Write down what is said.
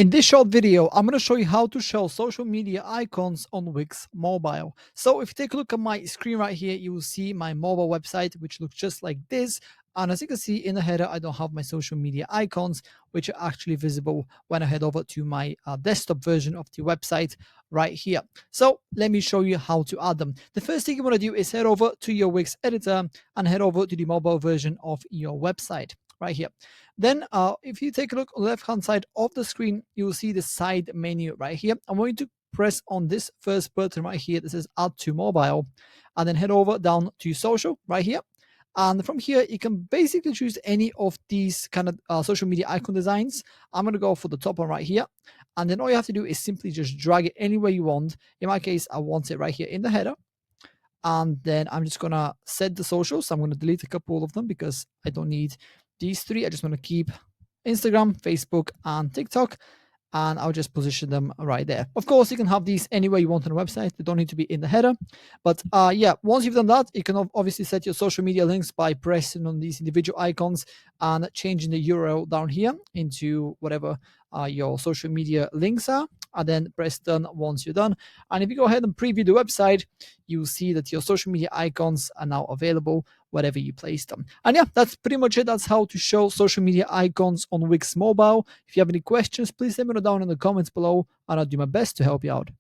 In this short video, I'm going to show you how to show social media icons on Wix Mobile. So if you take a look at my screen right here, you will see my mobile website, which looks just like this. And as you can see in the header, I don't have my social media icons, which are actually visible when I head over to my desktop version of the website right here. So let me show you how to add them. The first thing you want to do is head over to your Wix editor and head over to the mobile version of your website right here. Then if you take a look on the left hand side of the screen, you'll see the side menu right here. I'm going to press on this first button right here that says add to mobile, and then head over down to social right here. And from here, you can basically choose any of these kind of social media icon designs. I'm going to go for the top one right here. And then all you have to do is simply just drag it anywhere you want. In my case, I want it right here in the header. And then I'm just going to set the socials. So I'm going to delete a couple of them because I don't need these three. I just want to keep Instagram, Facebook, and TikTok, and I'll just position them right there. Of course, you can have these anywhere you want on the website. They don't need to be in the header. But yeah, once you've done that, you can obviously set your social media links by pressing on these individual icons and changing the URL down here into whatever your social media links are. And then press done once you're done. And if you go ahead and preview the website, you'll see that your social media icons are now available wherever you place them. And yeah, that's pretty much it. That's how to show social media icons on Wix Mobile. If you have any questions, please let me know down in the comments below, and I'll do my best to help you out.